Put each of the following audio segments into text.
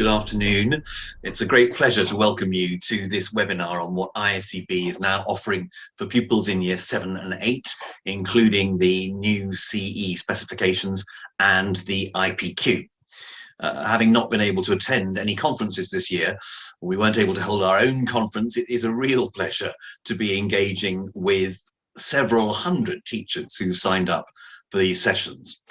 good afternoon. It's a great pleasure to welcome you to this webinar on what ISEB is now offering for pupils in Year 7 and 8, including the new CE specifications and the IPQ. Having not been able to attend any conferences this year, we weren't able to hold our own conference. It is a real pleasure to be engaging with several hundred teachers who signed up for these sessions.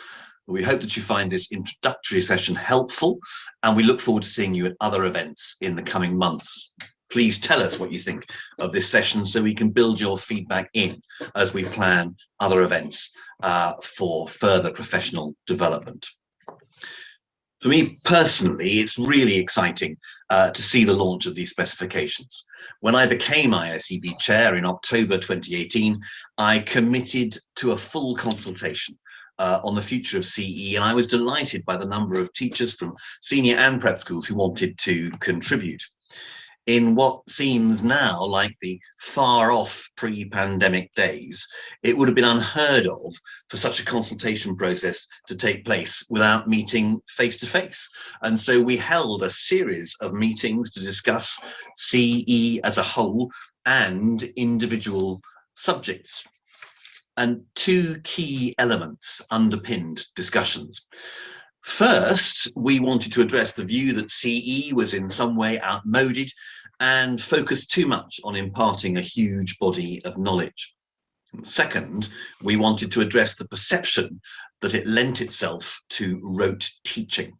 We hope that you find this introductory session helpful, and we look forward to seeing you at other events in the coming months. Please tell us what you think of this session so we can build your feedback in as we plan other events for further professional development. For me personally, it's really exciting to see the launch of these specifications. When I became ISEB chair in October 2018, I committed to a full consultation on the future of CE, and I was delighted by the number of teachers from senior and prep schools who wanted to contribute. In what seems now like the far-off pre-pandemic days, it would have been unheard of for such a consultation process to take place without meeting face-to-face. And so we held a series of meetings to discuss CE as a whole and individual subjects. And two key elements underpinned discussions. First, we wanted to address the view that CE was in some way outmoded and focused too much on imparting a huge body of knowledge. Second, we wanted to address the perception that it lent itself to rote teaching.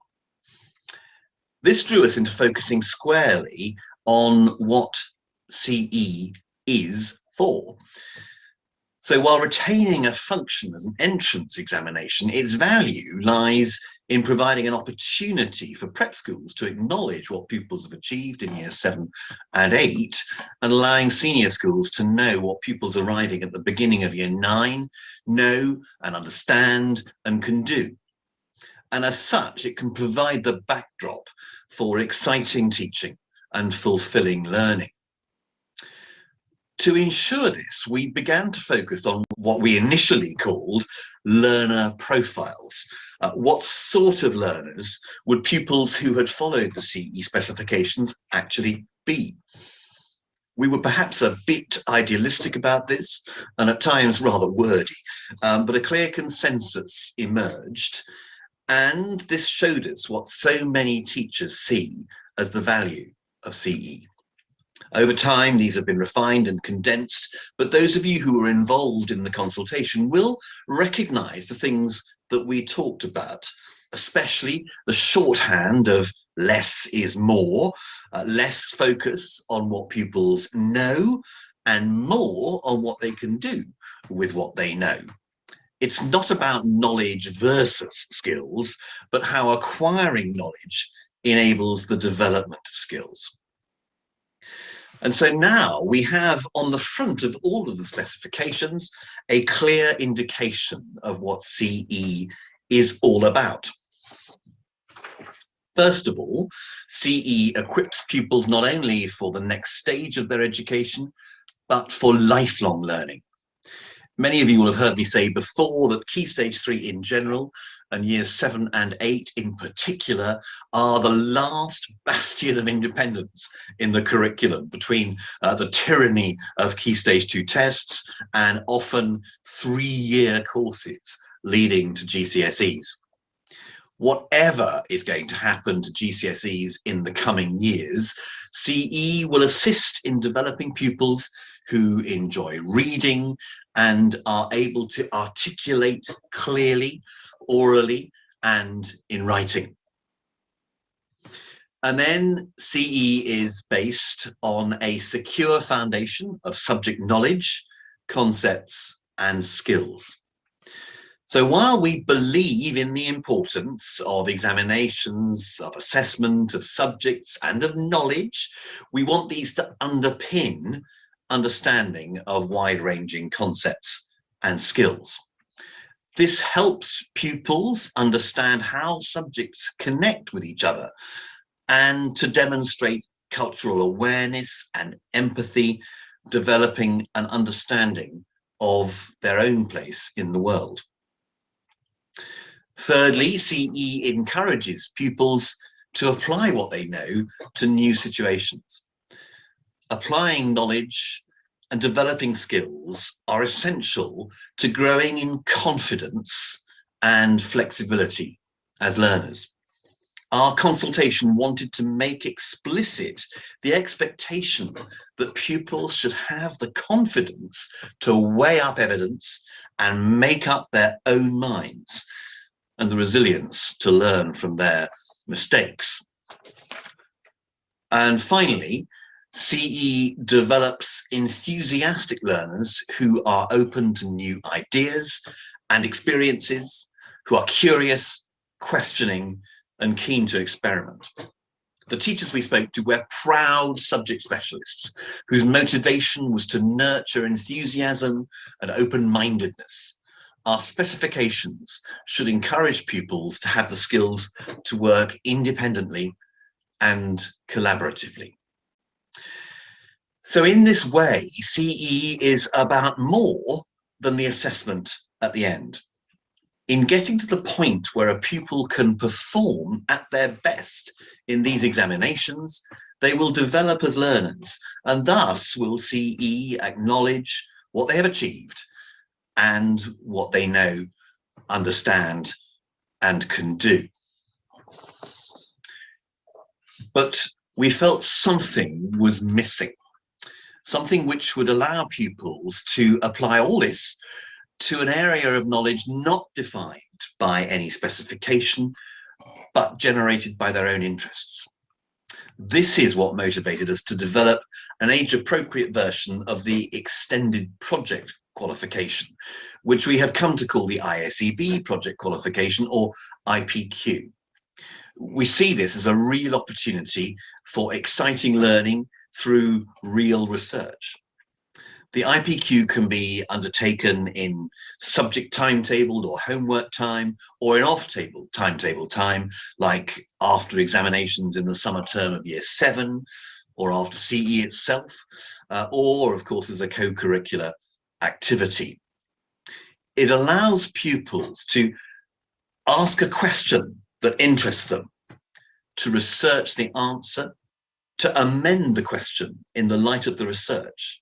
This drew us into focusing squarely on what CE is for. So while retaining a function as an entrance examination, its value lies in providing an opportunity for prep schools to acknowledge what pupils have achieved in Year 7 and 8, and allowing senior schools to know what pupils arriving at the beginning of Year 9 know and understand and can do. And as such, it can provide the backdrop for exciting teaching and fulfilling learning. To ensure this, we began to focus on what we initially called learner profiles. What sort of learners would pupils who had followed the CE specifications actually be? We were perhaps a bit idealistic about this, and at times rather wordy, but a clear consensus emerged, and this showed us what so many teachers see as the value of CE. Over time, these have been refined and condensed, but those of you who were involved in the consultation will recognize the things that we talked about, especially the shorthand of less is more, less focus on what pupils know and more on what they can do with what they know. It's not about knowledge versus skills, but how acquiring knowledge enables the development of skills. And so now we have on the front of all of the specifications a clear indication of what CE is all about. First of all, CE equips pupils not only for the next stage of their education, but for lifelong learning. Many of you will have heard me say before that Key Stage 3 in general and Years 7 and 8 in particular are the last bastion of independence in the curriculum between the tyranny of Key Stage 2 tests and often 3-year courses leading to GCSEs. Whatever is going to happen to GCSEs in the coming years, CE will assist in developing pupils who enjoy reading and are able to articulate clearly, orally, and in writing. And then CE is based on a secure foundation of subject knowledge, concepts, and skills. So while we believe in the importance of examinations, of assessment, of subjects, and of knowledge, we want these to underpin understanding of wide-ranging concepts and skills. This helps pupils understand how subjects connect with each other and to demonstrate cultural awareness and empathy, developing an understanding of their own place in the world. Thirdly, CE encourages pupils to apply what they know to new situations. Applying knowledge and developing skills are essential to growing in confidence and flexibility as learners. Our consultation wanted to make explicit the expectation that pupils should have the confidence to weigh up evidence and make up their own minds, and the resilience to learn from their mistakes. And finally, CE develops enthusiastic learners who are open to new ideas and experiences, who are curious, questioning, and keen to experiment. The teachers we spoke to were proud subject specialists whose motivation was to nurture enthusiasm and open-mindedness. Our specifications should encourage pupils to have the skills to work independently and collaboratively. So in this way, CE is about more than the assessment at the end. In getting to the point where a pupil can perform at their best in these examinations, they will develop as learners, and thus will CE acknowledge what they have achieved and what they know, understand, and can do. But we felt something was missing, something which would allow pupils to apply all this to an area of knowledge not defined by any specification, but generated by their own interests. This is what motivated us to develop an age-appropriate version of the extended project qualification, which we have come to call the ISEB Project Qualification, or IPQ. We see this as a real opportunity for exciting learning through real research. The IPQ can be undertaken in subject timetabled or homework time, or in off-table timetable time, like after examinations in the summer term of Year 7, or after CE itself, or of course as a co-curricular activity. It allows pupils to ask a question that interests them, to research the answer, to amend the question in the light of the research,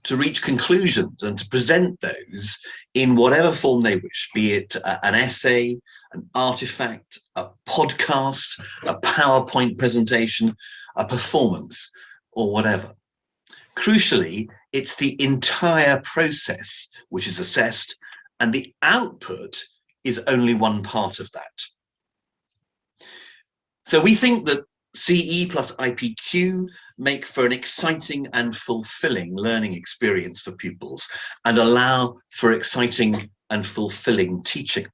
to reach conclusions and to present those in whatever form they wish, be it an essay, an artifact, a podcast, a PowerPoint presentation, a performance, or whatever. Crucially, it's the entire process which is assessed, and the output is only one part of that. So we think that CE plus IPQ make for an exciting and fulfilling learning experience for pupils and allow for exciting and fulfilling teaching.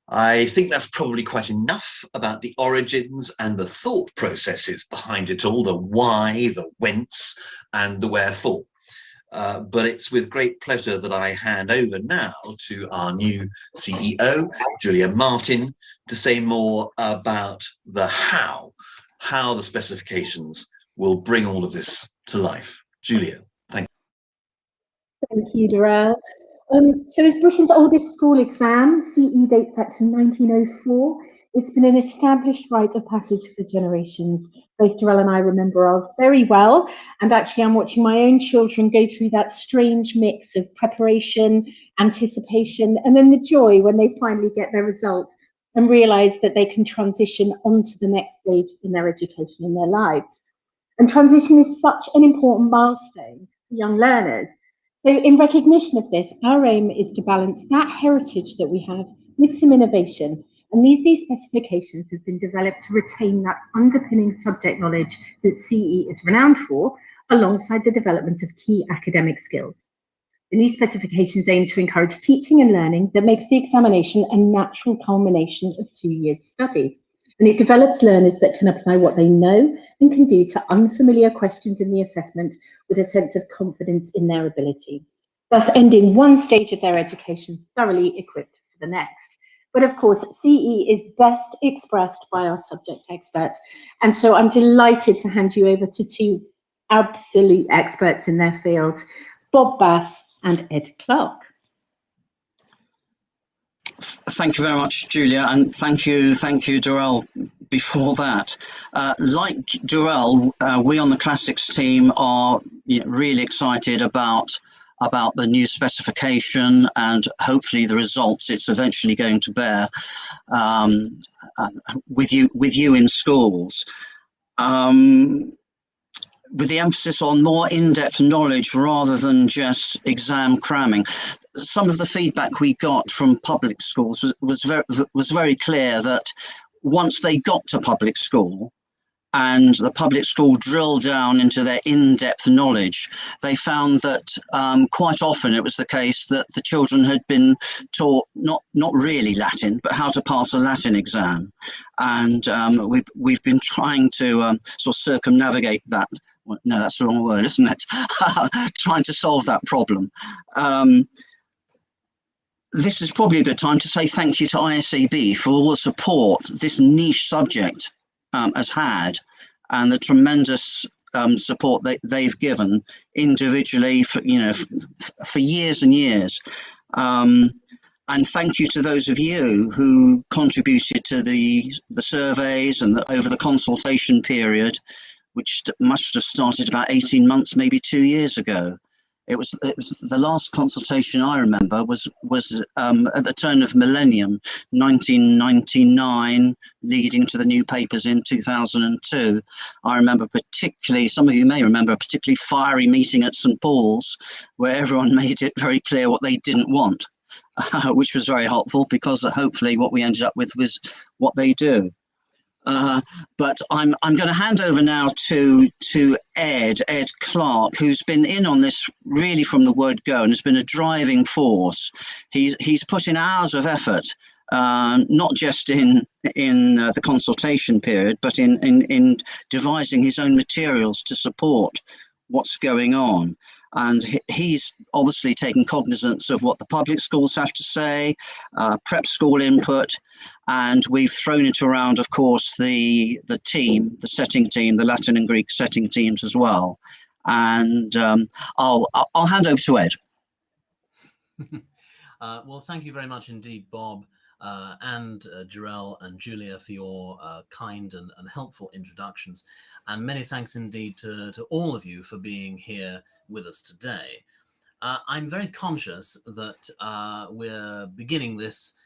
I think that's probably quite enough about the origins and the thought processes behind it all, the why, the whence, and the wherefore. But it's with great pleasure that I hand over now to our new CEO, Julia Martin, to say more about the how the specifications will bring all of this to life. Julia, thank you. Thank you, Darrell. So as Britain's oldest school exam, CE dates back to 1904. It's been an established rite of passage for generations. Both Darrell and I remember ours very well, and actually I'm watching my own children go through that strange mix of preparation, anticipation, and then the joy when they finally get their results and realise that they can transition onto the next stage in their education, in their lives. And transition is such an important milestone for young learners. So in recognition of this, our aim is to balance that heritage that we have with some innovation. And these new specifications have been developed to retain that underpinning subject knowledge that CE is renowned for, alongside the development of key academic skills. The new specifications aim to encourage teaching and learning that makes the examination a natural culmination of 2 years' study. And it develops learners that can apply what they know and can do to unfamiliar questions in the assessment with a sense of confidence in their ability, thus ending one stage of their education thoroughly equipped for the next. But of course, CE is best expressed by our subject experts. And so I'm delighted to hand you over to two absolute experts in their field, Bob Bass and Ed Clark. Thank you very much, Julia, and thank you, Durrell. Before that, like Durrell, we on the Classics team are really excited about the new specification and hopefully the results it's eventually going to bear with you in schools. With the emphasis on more in-depth knowledge rather than just exam cramming. Some of the feedback we got from public schools was very clear that once they got to public school and the public school drilled down into their in-depth knowledge, they found that quite often it was the case that the children had been taught not really Latin, but how to pass a Latin exam. And we've been trying to sort of circumnavigate that. No, that's the wrong word, isn't it? Trying to solve that problem. This is probably a good time to say thank you to ISEB for all the support this niche subject has had, and the tremendous support they've given individually for years and years. And thank you to those of you who contributed to the surveys and over the consultation period, which must have started about 18 months, maybe 2 years ago. It was the last consultation I remember was at the turn of millennium, 1999, leading to the new papers in 2002. I remember particularly, some of you may remember, a particularly fiery meeting at St. Paul's, where everyone made it very clear what they didn't want, which was very helpful, because hopefully what we ended up with was what they do. But I'm going to hand over now to Ed Clark, who's been in on this really from the word go and has been a driving force. He's put in hours of effort, not just in the consultation period, but in devising his own materials to support what's going on. And he's obviously taken cognizance of what the public schools have to say, prep school input, and we've thrown it around, of course, the team, the setting team, the Latin and Greek setting teams as well. And I'll hand over to Ed. Well, thank you very much indeed, Bob, and Jarell and Julia for your kind and helpful introductions. And many thanks indeed to all of you for being here with us today. I'm very conscious that we're beginning this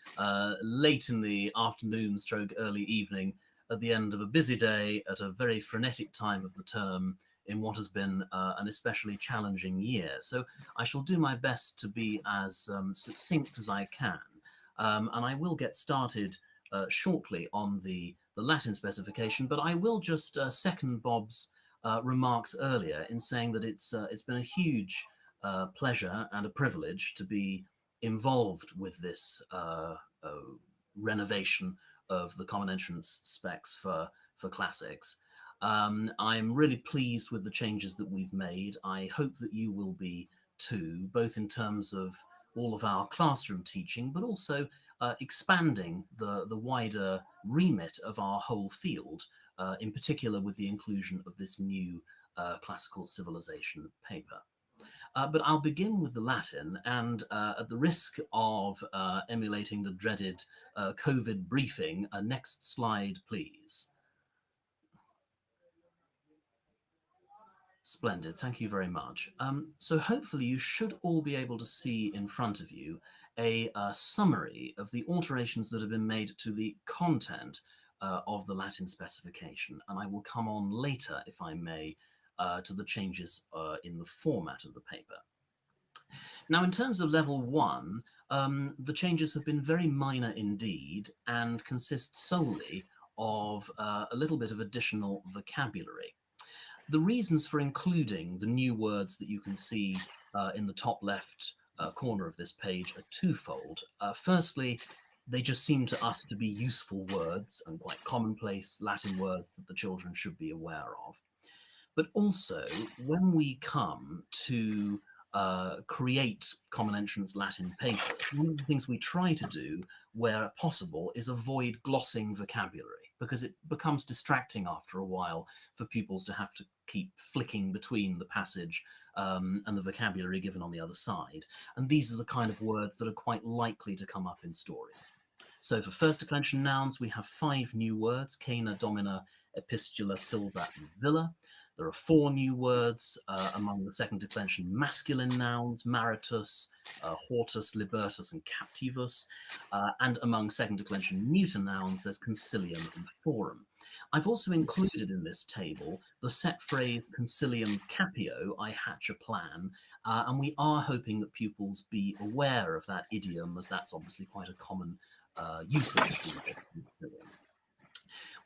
late in the afternoon / early evening at the end of a busy day at a very frenetic time of the term in what has been an especially challenging year. So I shall do my best to be as succinct as I can. And I will get started shortly on the Latin specification, but I will just second Bob's remarks earlier in saying that it's been a huge pleasure and a privilege to be involved with this renovation of the Common Entrance specs for Classics. I'm really pleased with the changes that we've made. I hope that you will be too, both in terms of all of our classroom teaching, but also expanding the wider remit of our whole field, in particular with the inclusion of this new classical civilization paper. But I'll begin with the Latin, and at the risk of emulating the dreaded COVID briefing, next slide, please. Splendid, thank you very much. So hopefully you should all be able to see in front of you a summary of the alterations that have been made to the content of the Latin specification, and I will come on later, if I may, to the changes in the format of the paper. Now, in terms of level 1, the changes have been very minor indeed and consist solely of a little bit of additional vocabulary. The reasons for including the new words that you can see in the top left corner of this page are twofold. Firstly, they just seem to us to be useful words and quite commonplace Latin words that the children should be aware of. But also, when we come to create Common Entrance Latin papers, one of the things we try to do, where possible, is avoid glossing vocabulary, because it becomes distracting after a while for pupils to have to keep flicking between the passage and the vocabulary given on the other side. And these are the kind of words that are quite likely to come up in stories. So for first declension nouns, we have 5 new words: cana, domina, epistula, silva, and villa. There are 4 new words among the second declension masculine nouns: maritus, hortus, libertus, and captivus. And among second declension neuter nouns, there's concilium and forum. I've also included in this table the set phrase concilium capio, I hatch a plan, and we are hoping that pupils be aware of that idiom, as that's obviously quite a common usage of the word concilium.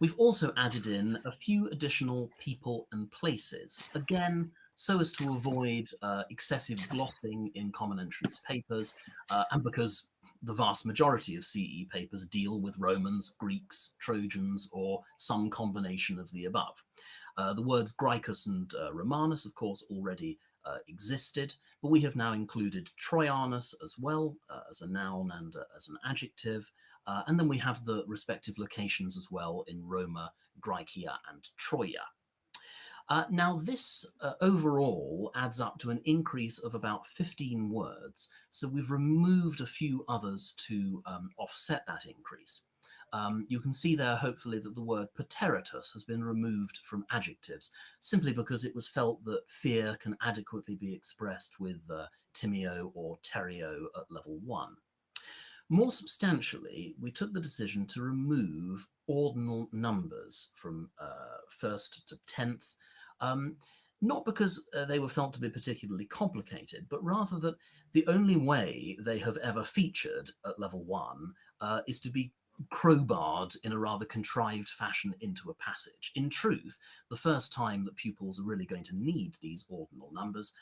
We've also added in a few additional people and places, again, so as to avoid excessive glossing in common entrance papers, and because the vast majority of CE papers deal with Romans, Greeks, Trojans, or some combination of the above. The words Graecus and Romanus, of course, already existed, but we have now included Troianus as well as a noun and as an adjective. And then we have the respective locations as well in Roma, Graecia, and Troia. Now this overall adds up to an increase of about 15 words. So we've removed a few others to offset that increase. You can see there, hopefully, that the word pateritus has been removed from adjectives, simply because it was felt that fear can adequately be expressed with timeo or terio at level 1. More substantially, we took the decision to remove ordinal numbers from 1st to 10th, not because they were felt to be particularly complicated, but rather that the only way they have ever featured at level 1 is to be crowbarred in a rather contrived fashion into a passage. In truth, the first time that pupils are really going to need these ordinal numbers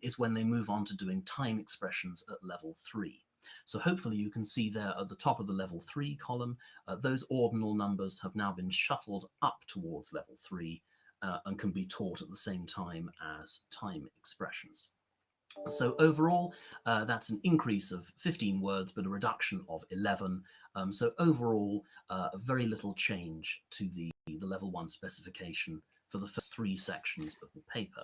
is when they move on to doing time expressions at level 3. So hopefully you can see there at the top of the level 3 column, those ordinal numbers have now been shuttled up towards level 3 and can be taught at the same time as time expressions. So overall, that's an increase of 15 words, but a reduction of 11. So overall, very little change to the level 1 specification for the first 3 sections of the paper.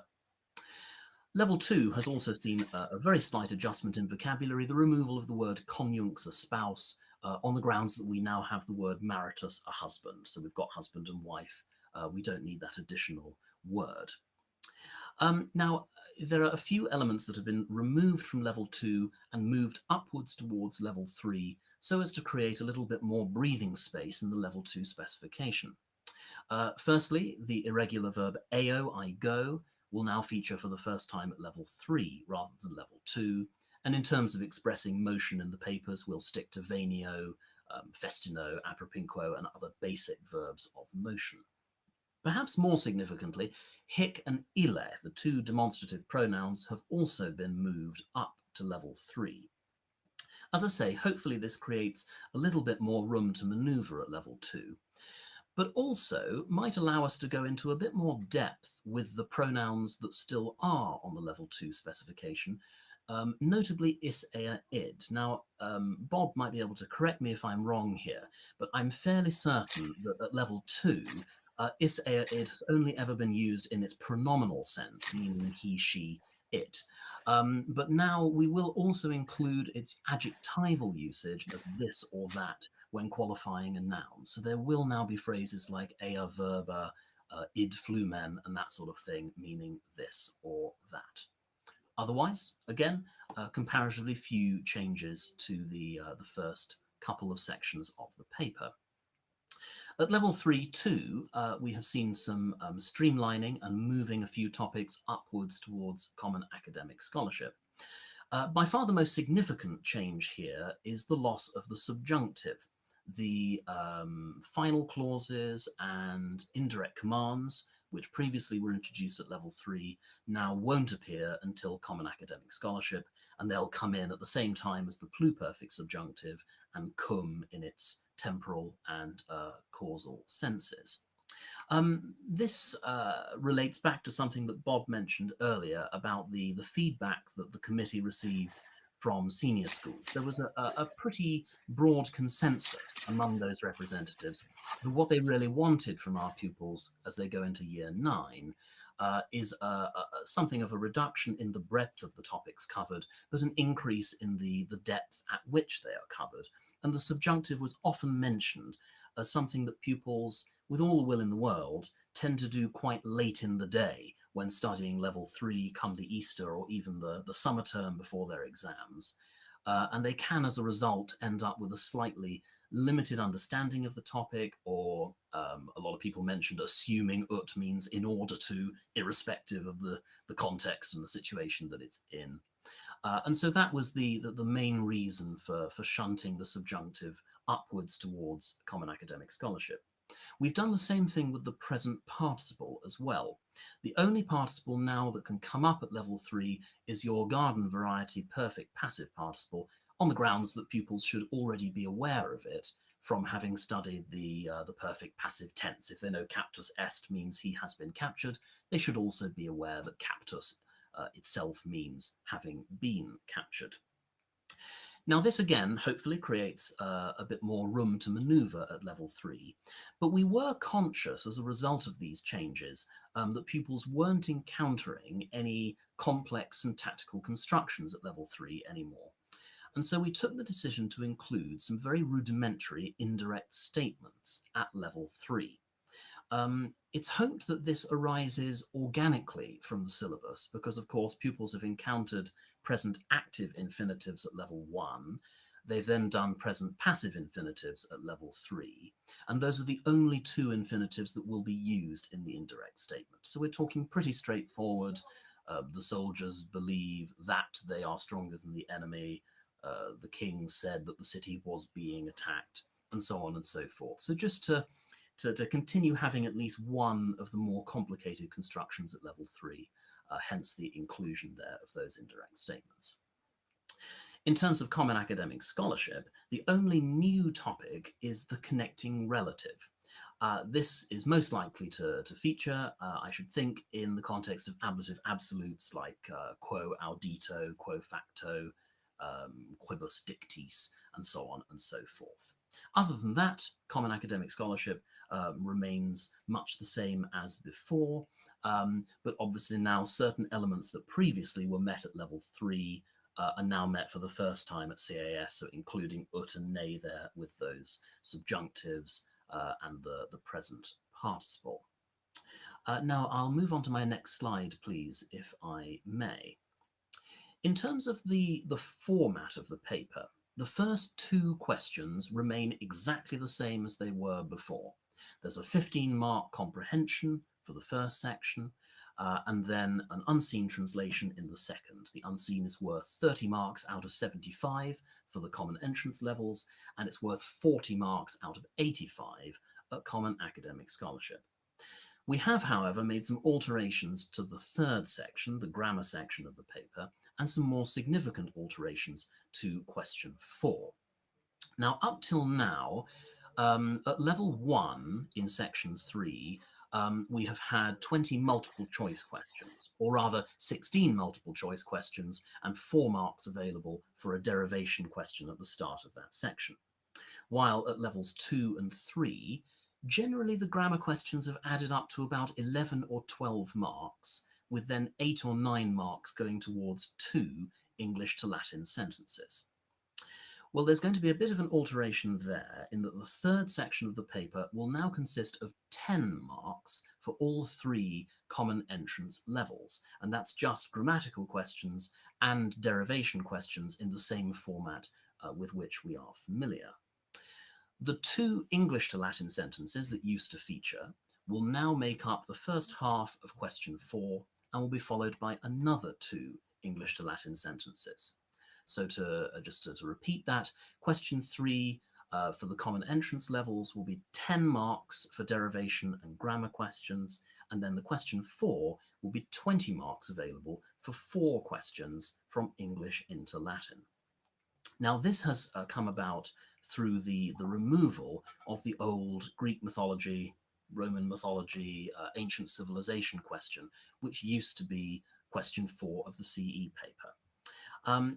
Level 2 has also seen a very slight adjustment in vocabulary, the removal of the word conjunx, a spouse, on the grounds that we now have the word maritus, a husband. So we've got husband and wife. We don't need that additional word. Now, there are a few elements that have been removed from level 2 and moved upwards towards level 3, so as to create a little bit more breathing space in the level 2 specification. Firstly, the irregular verb eo, I go, will now feature for the first time at level 3 rather than level 2. And in terms of expressing motion in the papers, we'll stick to venio, festino, apropinquo, and other basic verbs of motion. Perhaps more significantly, hic and ille, the 2 demonstrative pronouns, have also been moved up to level 3. As I say, hopefully this creates a little bit more room to maneuver at level 2. But also might allow us to go into a bit more depth with the pronouns that still are on the level 2 specification, notably is, ea, id. Now, Bob might be able to correct me if I'm wrong here, but I'm fairly certain that at level 2, is, ea, id has only ever been used in its pronominal sense, meaning he, she, it. But now we will also include its adjectival usage as this or that when qualifying a noun. So there will now be phrases like ea verba, id flumen, and that sort of thing, meaning this or that. Otherwise, again, comparatively few changes to the first couple of sections of the paper. At level 3 too, we have seen some streamlining and moving a few topics upwards towards common academic scholarship. By far the most significant change here is the loss of the subjunctive. The final clauses and indirect commands, which previously were introduced at level 3, now won't appear until common academic scholarship, and they'll come in at the same time as the pluperfect subjunctive and cum in its temporal and causal senses. This relates back to something that Bob mentioned earlier about the feedback that the committee received from senior schools. There was a pretty broad consensus among those representatives that what they really wanted from our pupils as they go into year 9 is something of a reduction in the breadth of the topics covered, but an increase in the depth at which they are covered. And the subjunctive was often mentioned as something that pupils, with all the will in the world, tend to do quite late in the day when studying level 3 come the Easter or even the summer term before their exams. And they can, as a result, end up with a slightly limited understanding of the topic, or a lot of people mentioned assuming ut means in order to, irrespective of the context and the situation that it's in. And so that was the main reason for shunting the subjunctive upwards towards common academic scholarship. We've done the same thing with the present participle as well. The only participle now that can come up at level 3 is your garden variety perfect passive participle, on the grounds that pupils should already be aware of it from having studied the perfect passive tense. If they know captus est means he has been captured, they should also be aware that captus itself means having been captured. Now this again hopefully creates a bit more room to maneuver at level 3, but we were conscious as a result of these changes that pupils weren't encountering any complex and tactical constructions at level 3 anymore. And so we took the decision to include some very rudimentary indirect statements at level 3. It's hoped that this arises organically from the syllabus because, of course, pupils have encountered present active infinitives at level 1. They've then done present passive infinitives at level 3. And those are the only 2 infinitives that will be used in the indirect statement. So we're talking pretty straightforward. The soldiers believe that they are stronger than the enemy. The king said that the city was being attacked, and so on and so forth. So just to continue having at least one of the more complicated constructions at level 3, hence the inclusion there of those indirect statements. In terms of common academic scholarship, the only new topic is the connecting relative. This is most likely to feature, I should think, in the context of ablative absolutes like quo audito, quo facto, quibus dictis, and so on and so forth. Other than that, common academic scholarship remains much the same as before, but obviously now certain elements that previously were met at level 3 are now met for the first time at CAS, so including ut and ne there with those subjunctives and the present participle. Now I'll move on to my next slide, please, if I may. In terms of the format of the paper, the first 2 questions remain exactly the same as they were before. There's a 15-mark comprehension for the first section, and then an unseen translation in the second. The unseen is worth 30 marks out of 75 for the common entrance levels, and it's worth 40 marks out of 85 at common academic scholarship. We have, however, made some alterations to the third section, the grammar section of the paper, and some more significant alterations to question 4. Now, up till now, at level 1 in section 3, we have had 20 multiple choice questions, or rather 16 multiple choice questions and 4 marks available for a derivation question at the start of that section. While at levels 2 and 3, generally the grammar questions have added up to about 11 or 12 marks, with then 8 or 9 marks going towards 2 English to Latin sentences. Well, there's going to be a bit of an alteration there in that the third section of the paper will now consist of 10 marks for all 3 common entrance levels, and that's just grammatical questions and derivation questions in the same format with which we are familiar. The 2 English to Latin sentences that used to feature will now make up the first half of question 4 and will be followed by another 2 English to Latin sentences. So just to repeat that, question 3 for the common entrance levels will be 10 marks for derivation and grammar questions, and then the question 4 will be 20 marks available for 4 questions from English into Latin. Now this has come about through the removal of the old Greek mythology, Roman mythology, ancient civilization question, which used to be question 4 of the CE paper.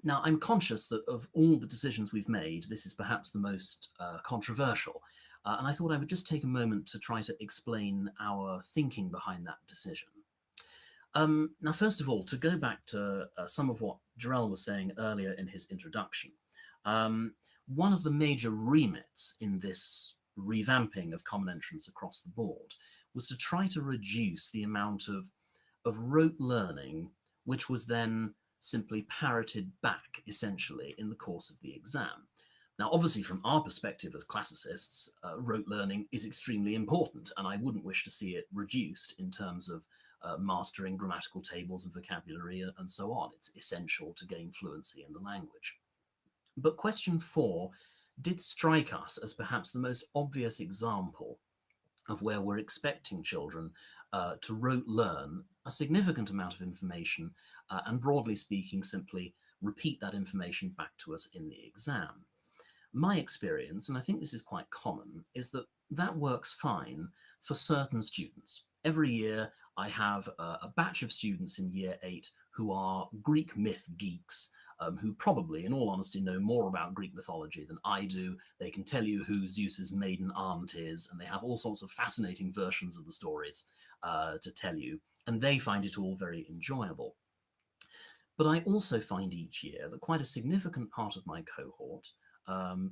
Now, I'm conscious that of all the decisions we've made, this is perhaps the most controversial, and I thought I would just take a moment to try to explain our thinking behind that decision. Now, first of all, to go back to some of what Jarell was saying earlier in his introduction, one of the major remits in this revamping of common entrance across the board was to try to reduce the amount of rote learning, which was then simply parroted back, essentially, in the course of the exam. Now, obviously, from our perspective as classicists, rote learning is extremely important, and I wouldn't wish to see it reduced in terms of mastering grammatical tables and vocabulary and so on. It's essential to gain fluency in the language. But question 4 did strike us as perhaps the most obvious example of where we're expecting children to rote learn a significant amount of information and, broadly speaking, simply repeat that information back to us in the exam. My experience, and I think this is quite common, is that that works fine for certain students. Every year I have a batch of students in year 8 who are Greek myth geeks, who probably, in all honesty, know more about Greek mythology than I do. They can tell you who Zeus's maiden aunt is, and they have all sorts of fascinating versions of the stories to tell you, and they find it all very enjoyable. But I also find each year that quite a significant part of my cohort,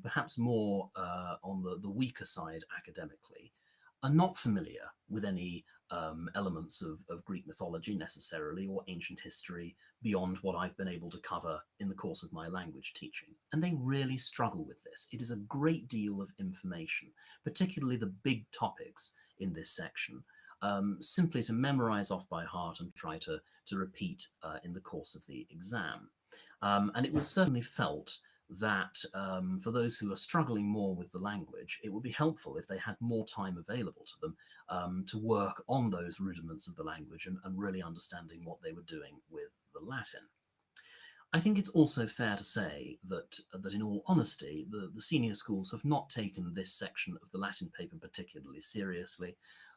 perhaps more on the weaker side academically, are not familiar with any elements of Greek mythology necessarily, or ancient history beyond what I've been able to cover in the course of my language teaching. And they really struggle with this. It is a great deal of information, particularly the big topics in this section, simply to memorize off by heart and try to repeat in the course of the exam. And it was certainly felt that for those who are struggling more with the language, it would be helpful if they had more time available to them to work on those rudiments of the language and really understanding what they were doing with the Latin. I think it's also fair to say that in all honesty, the senior schools have not taken this section of the Latin paper particularly seriously.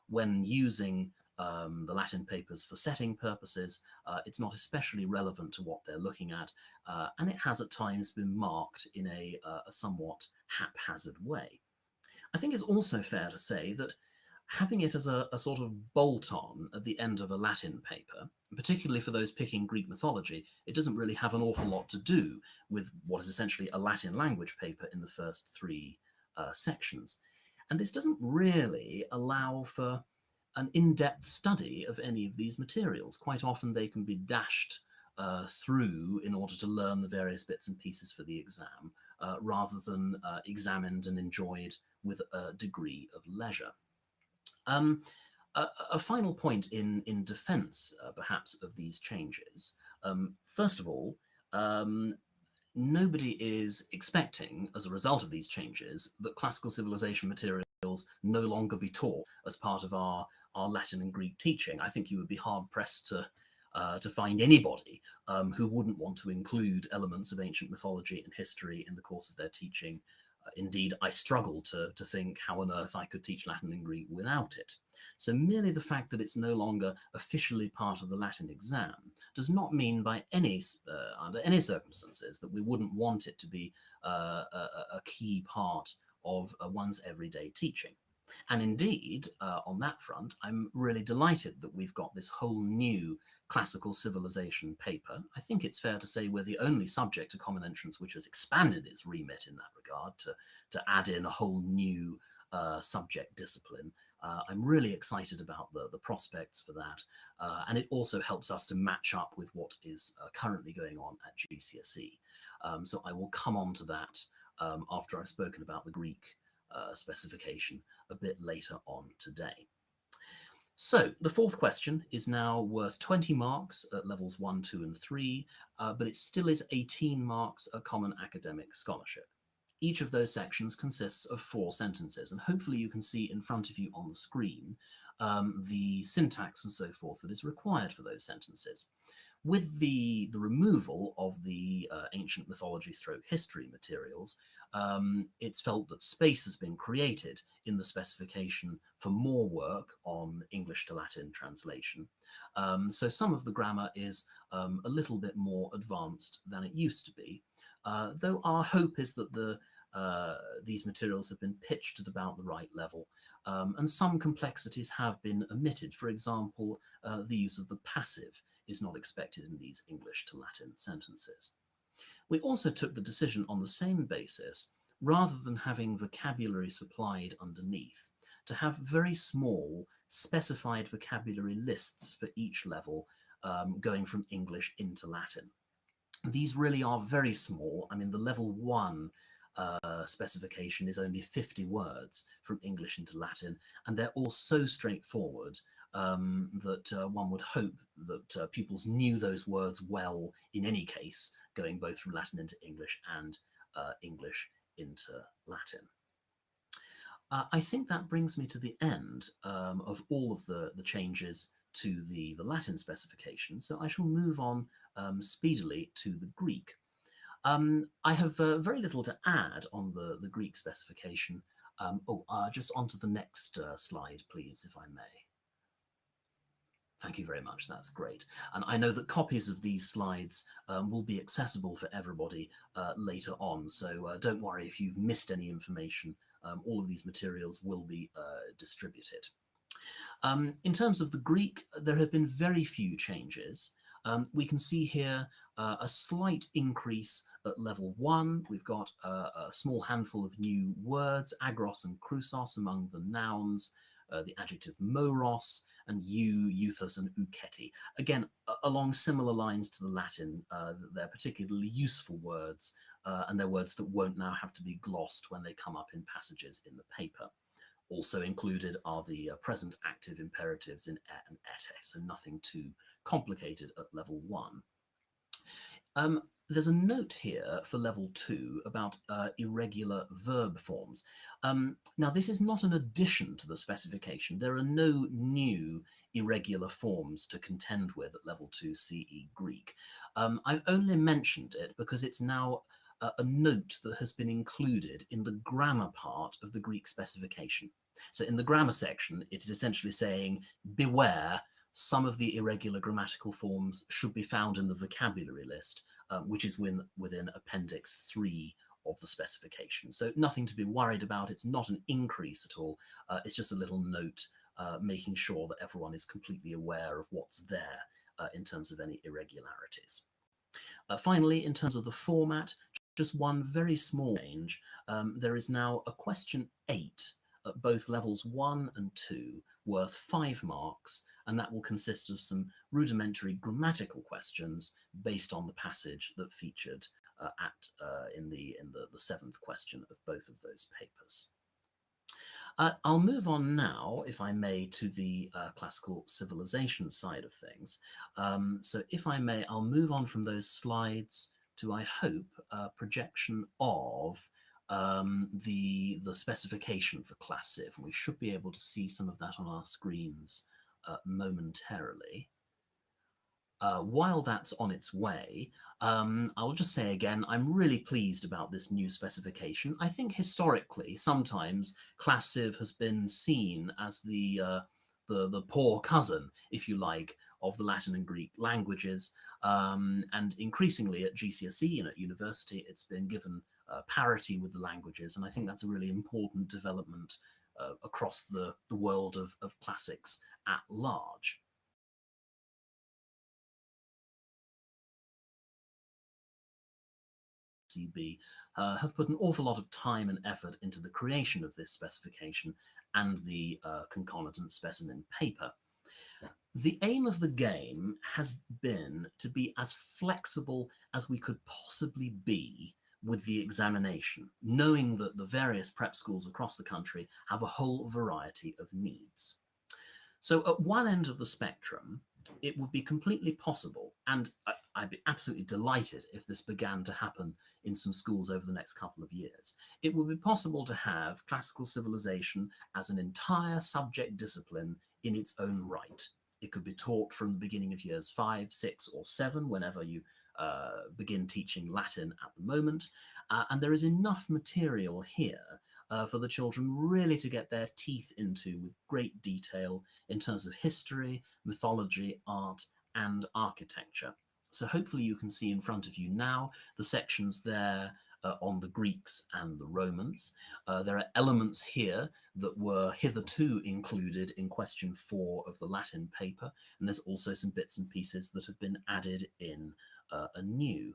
When using the Latin papers for setting purposes, it's not especially relevant to what they're looking at, and it has at times been marked in a somewhat haphazard way. I think it's also fair to say that having it as a sort of bolt-on at the end of a Latin paper, particularly for those picking Greek mythology, it doesn't really have an awful lot to do with what is essentially a Latin language paper in the first 3 sections. And this doesn't really allow for an in-depth study of any of these materials. Quite often they can be dashed through in order to learn the various bits and pieces for the exam, rather than examined and enjoyed with a degree of leisure. A final point in defense, perhaps, of these changes. First of all, nobody is expecting, as a result of these changes, that classical civilization materials no longer be taught as part of our Latin and Greek teaching. I think you would be hard-pressed to find anybody who wouldn't want to include elements of ancient mythology and history in the course of their teaching. Indeed, I struggle to think how on earth I could teach Latin and Greek without it. So merely the fact that it's no longer officially part of the Latin exam does not mean by under any circumstances that we wouldn't want it to be a key part of one's everyday teaching. And indeed, on that front, I'm really delighted that we've got this whole new classical civilization paper. I think it's fair to say we're the only subject to common entrance which has expanded its remit in that regard to add in a whole new subject discipline. I'm really excited about the prospects for that. And it also helps us to match up with what is currently going on at GCSE. So I will come on to that after I've spoken about the Greek specification a bit later on today. So the 4th question is now worth 20 marks at levels 1, 2 and 3, but it still is 18 marks at common academic scholarship. Each of those sections consists of 4 sentences, and hopefully you can see in front of you on the screen the syntax and so forth that is required for those sentences. With the removal of the ancient mythology / history materials, it's felt that space has been created in the specification for more work on English to Latin translation. So some of the grammar is a little bit more advanced than it used to be, though our hope is that the these materials have been pitched at about the right level, and some complexities have been omitted. For example, the use of the passive is not expected in these English to Latin sentences. We also took the decision on the same basis, rather than having vocabulary supplied underneath, to have very small specified vocabulary lists for each level, going from English into Latin. These really are very small. I mean, the level 1 specification is only 50 words from English into Latin, and they're all so straightforward that one would hope that pupils knew those words well in any case, going both from Latin into English and English into Latin. I think that brings me to the end of all of the changes to the Latin specification, so I shall move on speedily to the Greek. I have very little to add on the Greek specification. Just onto the next slide, please, if I may. Thank you very much, that's great. And I know that copies of these slides will be accessible for everybody later on, so don't worry if you've missed any information. All of these materials will be distributed. In terms of the Greek, there have been very few changes. We can see here a slight increase at level 1. We've got a small handful of new words, agros and krusos among the nouns, the adjective moros, and euthus, and uketi. Again, along similar lines to the Latin, they're particularly useful words, and they're words that won't now have to be glossed when they come up in passages in the paper. Also included are the present active imperatives in e and ete, so nothing too complicated at level 1. There's a note here for level 2 about irregular verb forms. Now, this is not an addition to the specification. There are no new irregular forms to contend with at level 2 CE Greek. I've only mentioned it because it's now a note that has been included in the grammar part of the Greek specification. So in the grammar section, it is essentially saying, beware, some of the irregular grammatical forms should be found in the vocabulary list, which is within Appendix 3 of the specification. So nothing to be worried about. It's not an increase at all. It's just a little note making sure that everyone is completely aware of what's there in terms of any irregularities. Finally, in terms of the format, just one very small change. There is now a question 8 at both levels 1 and 2 worth 5 marks, and that will consist of some rudimentary grammatical questions based on the passage that featured in the 7th question of both of those papers. I'll move on now, if I may, to the classical civilization side of things. So if I may, I'll move on from those slides to, I hope, a projection of the specification for Class Civ. And we should be able to see some of that on our screens momentarily. While that's on its way, I'll just say again, I'm really pleased about this new specification. I think historically, sometimes Class Civ has been seen as the poor cousin, if you like, of the Latin and Greek languages. And increasingly at GCSE and at university, it's been given parity with the languages. And I think that's a really important development across the world of classics at large. RCB have put an awful lot of time and effort into the creation of this specification and the concomitant specimen paper. The aim of the game has been to be as flexible as we could possibly be with the examination, knowing that the various prep schools across the country have a whole variety of needs. So at one end of the spectrum, it would be completely possible, and I'd be absolutely delighted if this began to happen in some schools over the next couple of years. It would be possible to have classical civilization as an entire subject discipline in its own right. It could be taught from the beginning of years 5, 6, or 7, whenever you begin teaching Latin at the moment. And there is enough material here for the children really to get their teeth into with great detail in terms of history, mythology, art, and architecture. So hopefully you can see in front of you now the sections there on the Greeks and the Romans. There are elements here that were hitherto included in question 4 of the Latin paper, and there's also some bits and pieces that have been added in anew.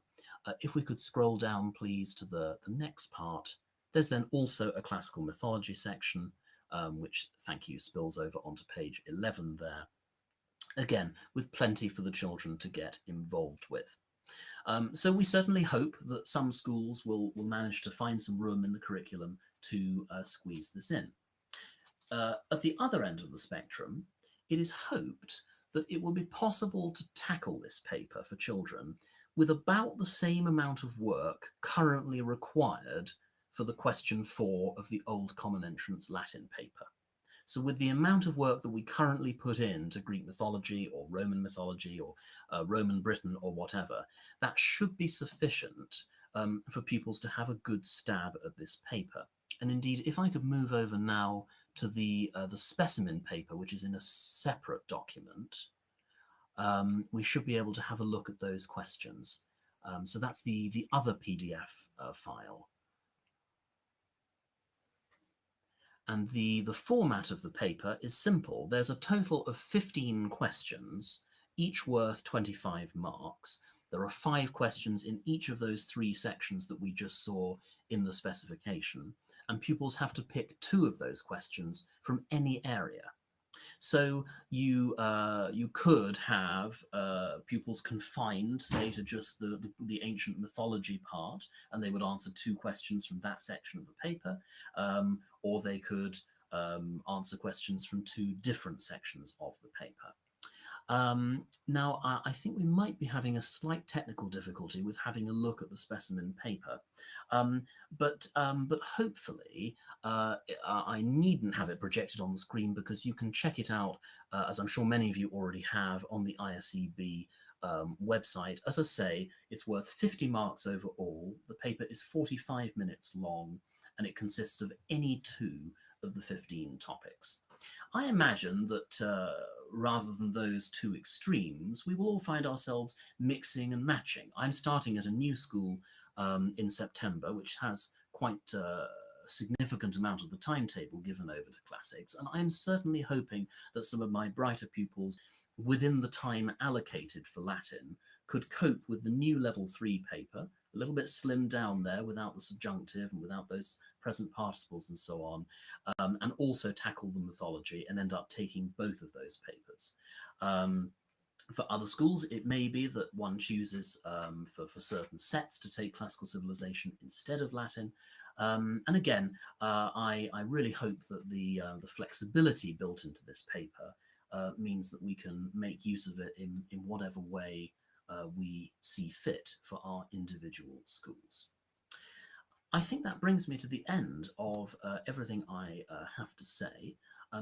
If we could scroll down, please, to the next part. There's then also a classical mythology section, which, thank you, spills over onto page 11 there. Again, with plenty for the children to get involved with. So we certainly hope that some schools will manage to find some room in the curriculum to squeeze this in. At the other end of the spectrum, it is hoped that it will be possible to tackle this paper for children with about the same amount of work currently required for the question 4 of the Old Common Entrance Latin paper. So with the amount of work that we currently put into Greek mythology or Roman mythology or Roman Britain or whatever, that should be sufficient for pupils to have a good stab at this paper. And indeed, if I could move over now to the specimen paper, which is in a separate document, we should be able to have a look at those questions. So that's the other PDF file. And the format of the paper is simple. There's a total of 15 questions, each worth 25 marks. There are 5 questions in each of those 3 sections that we just saw in the specification, and pupils have to pick 2 of those questions from any area. So you could have pupils confined, say, to just the ancient mythology part, and they would answer 2 questions from that section of the paper, or they could answer questions from 2 different sections of the paper. Now, I think we might be having a slight technical difficulty with having a look at the specimen paper, but hopefully I needn't have it projected on the screen, because you can check it out, as I'm sure many of you already have, on the ISEB website. As I say, it's worth 50 marks overall. The paper is 45 minutes long, and it consists of any 2 of the 15 topics. I imagine that rather than those 2 extremes, we will all find ourselves mixing and matching. I'm starting at a new school in September, which has quite a significant amount of the timetable given over to classics, and I'm certainly hoping that some of my brighter pupils, within the time allocated for Latin, could cope with the new level 3 paper, a little bit slimmed down there without the subjunctive and without those present participles and so on, and also tackle the mythology and end up taking both of those papers. For other schools, it may be that one chooses for certain sets to take classical civilization instead of Latin. And again, I really hope that the flexibility built into this paper means that we can make use of it in whatever way we see fit for our individual schools. I think that brings me to the end of everything I have to say.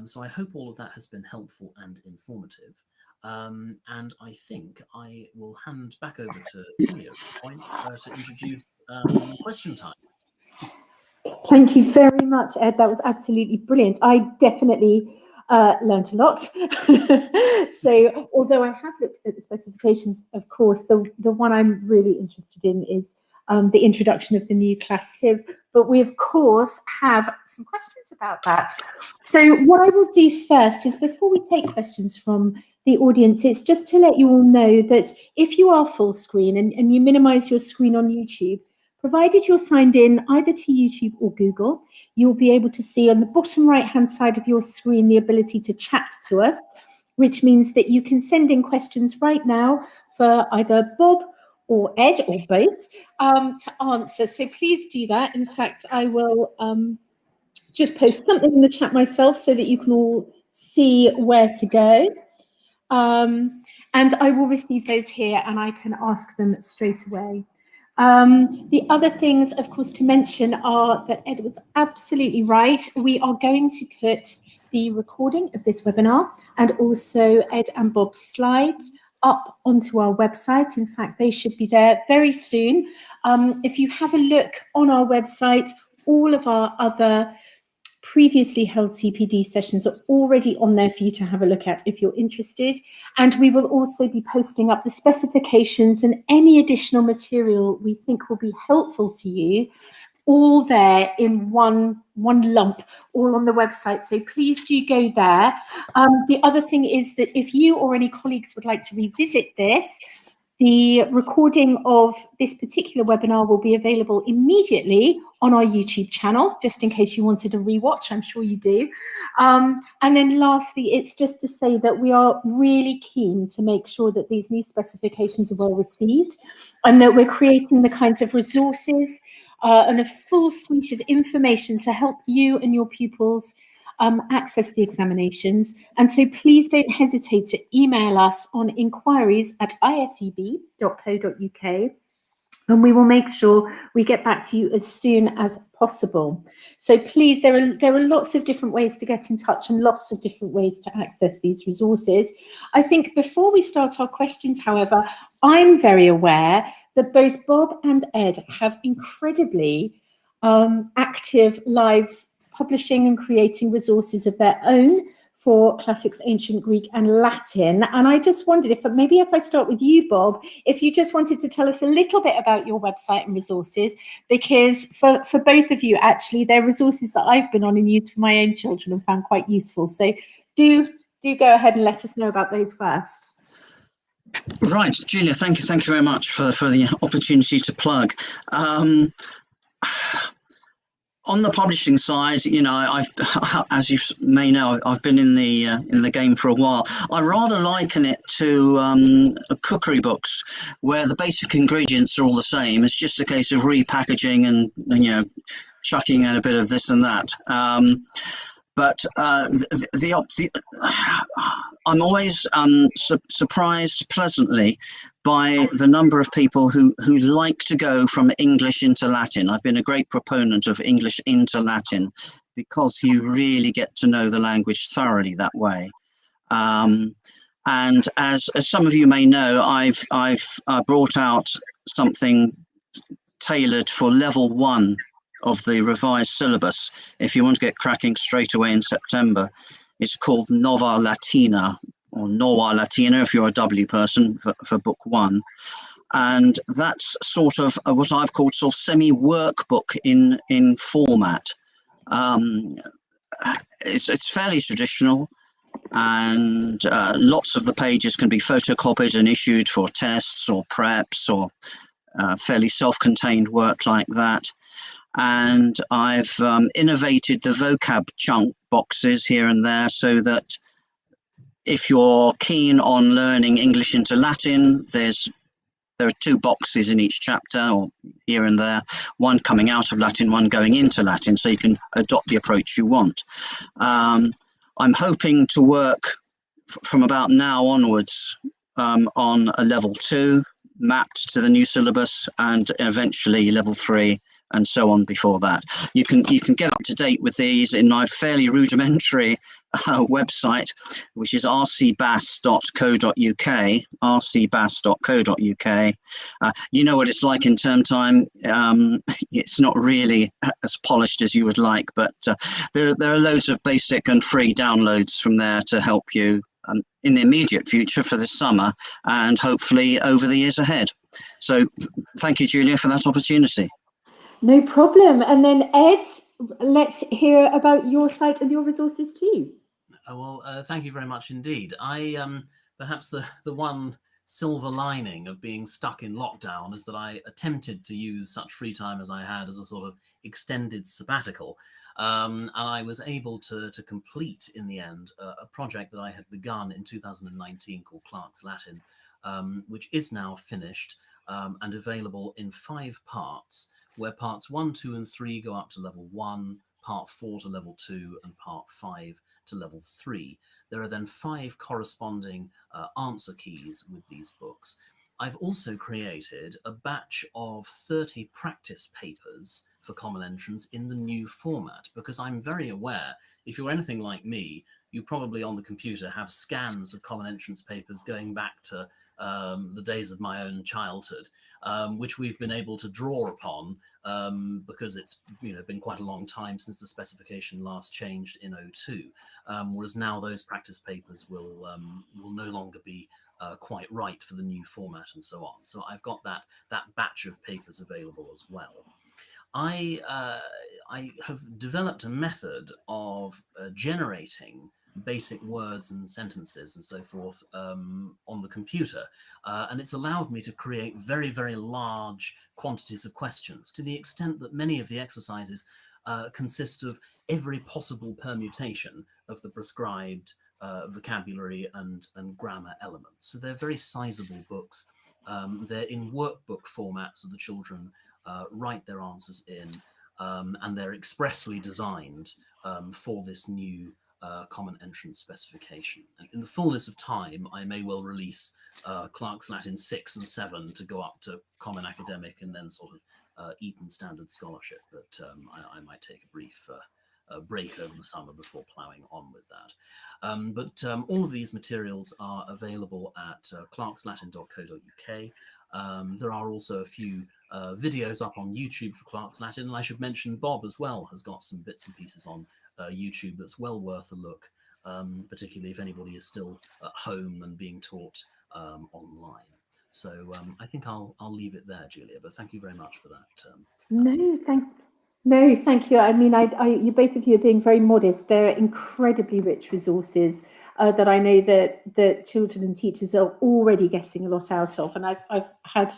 So I hope all of that has been helpful and informative. And I think I will hand back over to Julia at this point to introduce question time. Thank you very much, Ed. That was absolutely brilliant. I definitely learned a lot. So although I have looked at the specifications, of course, the one I'm really interested in is the introduction of the new class Civ, but we of course have some questions about that. So what I will do first is, before we take questions from the audience, it's just to let you all know that if you are full screen and you minimize your screen on YouTube, provided you're signed in either to YouTube or Google, you'll be able to see on the bottom right-hand side of your screen the ability to chat to us, which means that you can send in questions right now for either Bob or Ed or both to answer. So please do that. In fact, I will just post something in the chat myself so that you can all see where to go. And I will receive those here and I can ask them straight away. The other things, of course, to mention are that Ed was absolutely right. We are going to put the recording of this webinar and also Ed and Bob's slides up onto our website. In fact, they should be there very soon. If you have a look on our website, all of our other previously held CPD sessions are already on there for you to have a look at if you're interested. And we will also be posting up the specifications and any additional material we think will be helpful to you, all there in one lump, all on the website. So please do go there. The other thing is that if you or any colleagues would like to revisit this, the recording of this particular webinar will be available immediately on our YouTube channel, just in case you wanted a rewatch. I'm sure you do. And then lastly, it's just to say that we are really keen to make sure that these new specifications are well received, and that we're creating the kinds of resources and a full suite of information to help you and your pupils access the examinations. And so please don't hesitate to email us on inquiries@iseb.co.uk, and we will make sure we get back to you as soon as possible. So please, there are lots of different ways to get in touch and lots of different ways to access these resources. I think before we start our questions, however, I'm very aware that both Bob and Ed have incredibly active lives publishing and creating resources of their own for classics, ancient Greek and Latin. And I just wondered if I start with you, Bob, if you just wanted to tell us a little bit about your website and resources, because for both of you, actually, they're resources that I've been on and used for my own children and found quite useful. So do go ahead and let us know about those first. Right, Julia, thank you very much for the opportunity to plug. On the publishing side, you know, I've, as you may know, I've been in the game for a while. I rather liken it to cookery books, where the basic ingredients are all the same. It's just a case of repackaging and you know, chucking in a bit of this and that. But I'm always surprised pleasantly by the number of people who like to go from English into Latin. I've been a great proponent of English into Latin because you really get to know the language thoroughly that way. And as some of you may know, I've brought out something tailored for level 1 of the revised syllabus. If you want to get cracking straight away in September, it's called Nova Latina, or Nova Latina if you're a W person, for book 1. And that's sort of what I've called sort of semi-workbook in format. It's fairly traditional, and lots of the pages can be photocopied and issued for tests or preps or fairly self-contained work like that. And I've innovated the vocab chunk boxes here and there so that if you're keen on learning English into Latin, there are 2 boxes in each chapter, or here and there, one coming out of Latin, one going into Latin, so you can adopt the approach you want. I'm hoping to work from about now onwards on a level 2 mapped to the new syllabus, and eventually level 3 and so on before that. You can get up to date with these in my fairly rudimentary website, which is rcbass.co.uk, rcbass.co.uk. You know what it's like in term time. It's not really as polished as you would like, but there are loads of basic and free downloads from there to help you in the immediate future for this summer and hopefully over the years ahead. So thank you, Julia, for that opportunity. No problem. And then Ed, let's hear about your site and your resources too. Well, thank you very much indeed. Perhaps the one silver lining of being stuck in lockdown is that I attempted to use such free time as I had as a sort of extended sabbatical. And I was able to complete in the end a project that I had begun in 2019 called Clark's Latin, which is now finished and available in 5 parts, where parts 1, 2, and 3 go up to level 1, part 4 to level 2, and part 5 to level 3. There are then 5 corresponding answer keys with these books. I've also created a batch of 30 practice papers for Common Entrance in the new format, because I'm very aware, if you're anything like me, you probably on the computer have scans of Common Entrance papers going back to the days of my own childhood, which we've been able to draw upon because it's been quite a long time since the specification last changed in '02. Whereas now those practice papers will no longer be quite right for the new format and so on. So I've got that batch of papers available as well. I have developed a method of generating basic words and sentences and so forth on the computer, and it's allowed me to create very, very large quantities of questions, to the extent that many of the exercises consist of every possible permutation of the prescribed vocabulary and grammar elements. So they're very sizable books. They're in workbook format, so the children write their answers in, and they're expressly designed for this new Common Entrance specification. And in the fullness of time, I may well release Clark's Latin 6 and 7 to go up to Common Academic and then sort of Eton Standard Scholarship, but I might take a brief break over the summer before ploughing on with that. But all of these materials are available at clarkslatin.co.uk. There are also a few videos up on YouTube for Clark's Latin, and I should mention Bob as well has got some bits and pieces on YouTube that's well worth a look, particularly if anybody is still at home and being taught online. So I think I'll leave it there, Julia, but thank you very much for that. No, thank you. I mean, you both of you are being very modest. They're incredibly rich resources that I know that children and teachers are already getting a lot out of, and I've had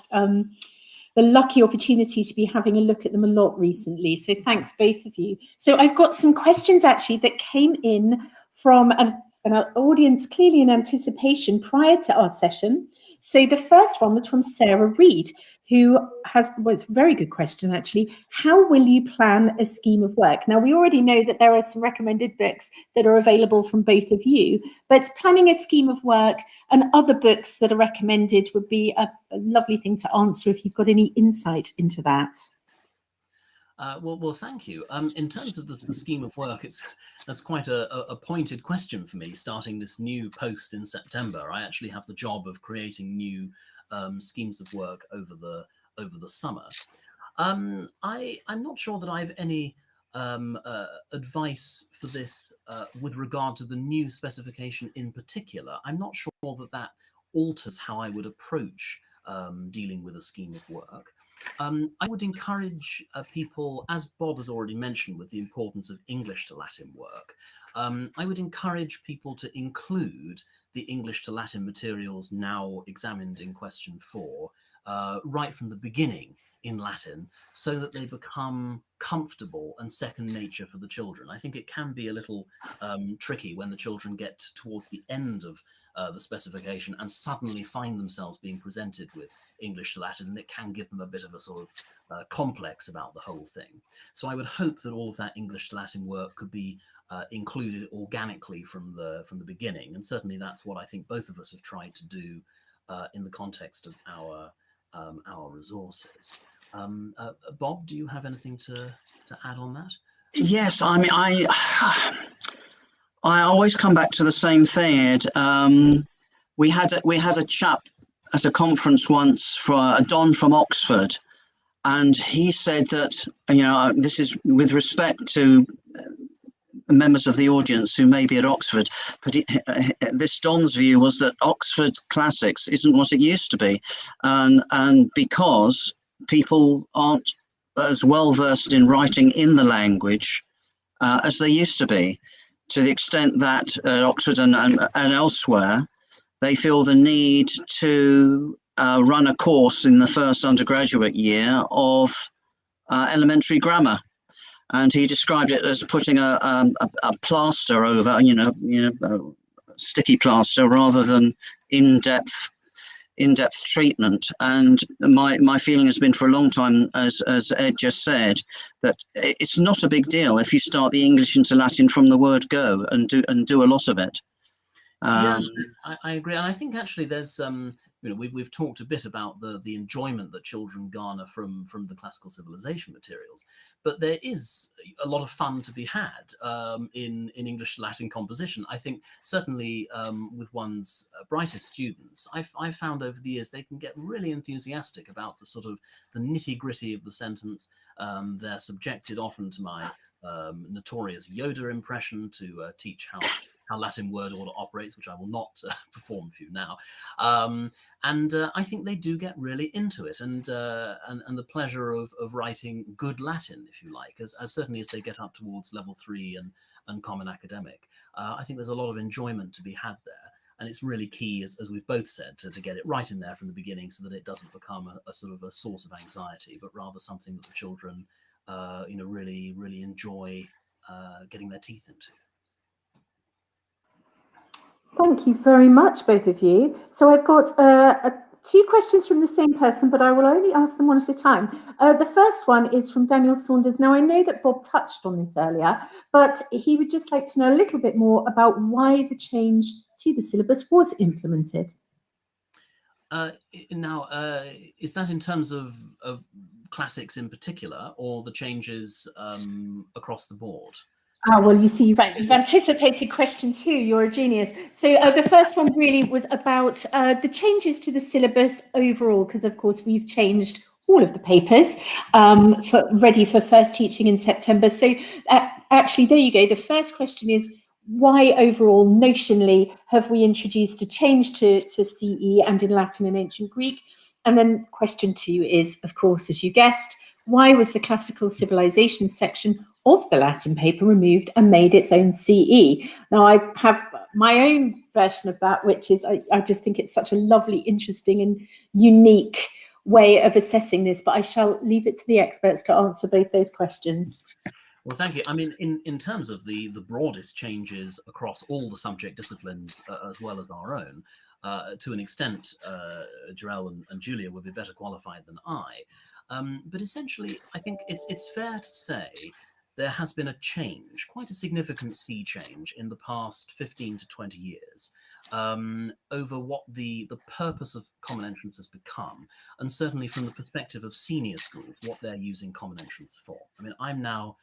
the lucky opportunity to be having a look at them a lot recently. So thanks, both of you. So I've got some questions actually that came in from an audience clearly in anticipation prior to our session. So the first one was from Sarah Reed, who it's a very good question actually. How will you plan a scheme of work? Now, we already know that there are some recommended books that are available from both of you, but planning a scheme of work and other books that are recommended would be a lovely thing to answer if you've got any insight into that. Well, thank you. In terms of the scheme of work, that's quite a pointed question for me. Starting this new post in September, I actually have the job of creating new schemes of work over the summer. I'm not sure that I've any advice for this with regard to the new specification in particular. I'm not sure that alters how I would approach dealing with a scheme of work. I would encourage people, as Bob has already mentioned, with the importance of English to Latin work, I would encourage people to include the English to Latin materials now examined in question 4 right from the beginning in Latin, so that they become comfortable and second nature for the children. I think it can be a little tricky when the children get towards the end of the specification and suddenly find themselves being presented with English to Latin, and it can give them a bit of a sort of complex about the whole thing. So I would hope that all of that English to Latin work could be included organically from the beginning, and certainly that's what I think both of us have tried to do in the context of our resources. Bob, do you have anything to add on that? Yes, I mean, I always come back to the same thing, Ed. We had a chap at a conference once, Don from Oxford, and he said that, this is with respect to members of the audience who may be at Oxford, but this Don's view was that Oxford Classics isn't what it used to be, and because people aren't as well versed in writing in the language as they used to be, to the extent that at Oxford and elsewhere, they feel the need to run a course in the first undergraduate year of elementary grammar. And he described it as putting a plaster over, sticky plaster rather than in-depth treatment. And my feeling has been for a long time, as Ed just said, that it's not a big deal if you start the English into Latin from the word go and do a lot of it. Yeah, I agree, and I think actually there's we've talked a bit about the enjoyment that children garner from the classical civilization materials, but there is a lot of fun to be had in English Latin composition. I think certainly with one's brightest students, I've found over the years they can get really enthusiastic about the sort of the nitty-gritty of the sentence. They're subjected often to my notorious Yoda impression to teach how Latin word order operates, which I will not perform for you now. And I think they do get really into it, and the pleasure of writing good Latin, if you like, as certainly as they get up towards level 3 and Common Academic. I think there's a lot of enjoyment to be had there. And it's really key, as we've both said, to get it right in there from the beginning so that it doesn't become a sort of a source of anxiety, but rather something that the children really enjoy getting their teeth into. Thank you very much, both of you. So I've got two questions from the same person, but I will only ask them one at a time. The first one is from Daniel Saunders. Now, I know that Bob touched on this earlier, but he would just like to know a little bit more about why the change to the syllabus was implemented. Now, is that in terms of classics in particular, or the changes across the board? Well, you see, you've anticipated question 2. You're a genius. So the first one really was about the changes to the syllabus overall, because of course we've changed all of the papers ready for first teaching in September. So actually, there you go. The first question is, why overall, notionally, have we introduced a change to CE and in Latin and Ancient Greek? And then question 2 is, of course, as you guessed, why was the classical civilization section of the Latin paper removed and made its own CE? Now, I have my own version of that, which is I just think it's such a lovely, interesting and unique way of assessing this, but I shall leave it to the experts to answer both those questions. Well, thank you. I mean, in terms of the broadest changes across all the subject disciplines, as well as our own, to an extent, Jarell and Julia would be better qualified than I. But essentially, I think it's fair to say there has been a change, quite a significant sea change in the past 15 to 20 years over what the purpose of Common Entrance has become, and certainly from the perspective of senior schools, what they're using Common Entrance for. I mean, I'm now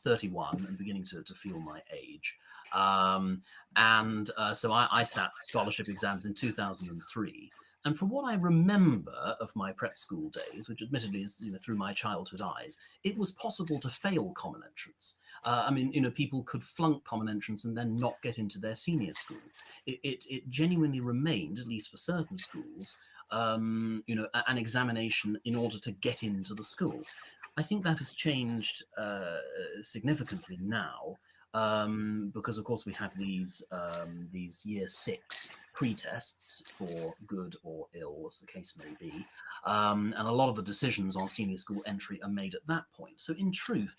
31 and beginning to feel my age. So I sat scholarship exams in 2003. And from what I remember of my prep school days, which admittedly is through my childhood eyes, it was possible to fail Common Entrance. I mean, people could flunk Common Entrance and then not get into their senior schools. It genuinely remained, at least for certain schools, an examination in order to get into the school. I think that has changed significantly now. Because of course we have these year 6 pre-tests for good or ill, as the case may be, and a lot of the decisions on senior school entry are made at that point. So in truth,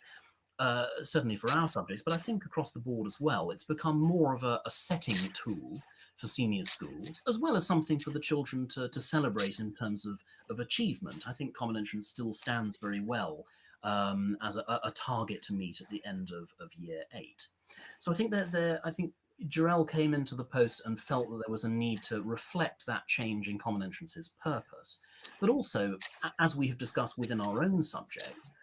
certainly for our subjects, but I think across the board as well, it's become more of a setting tool for senior schools, as well as something for the children to celebrate in terms of achievement. I think Common Entrance still stands very well as a target to meet at the end of year 8. So I think I think Jarell came into the post and felt that there was a need to reflect that change in Common Entrance's purpose. But also, as we have discussed within our own subjects,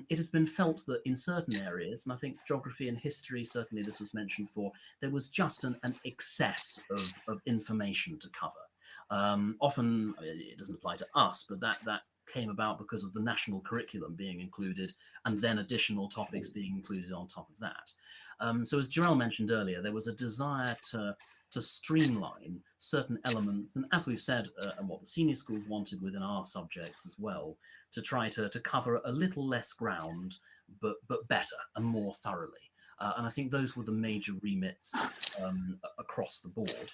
it has been felt that in certain areas, and I think geography and history, certainly this was mentioned for, there was just an excess of information to cover. Often, it doesn't apply to us, but that came about because of the national curriculum being included and then additional topics being included on top of that. So as Jarell mentioned earlier, there was a desire to streamline certain elements, and as we've said, and what the senior schools wanted within our subjects as well, to try to cover a little less ground, but better and more thoroughly. And I think those were the major remits across the board.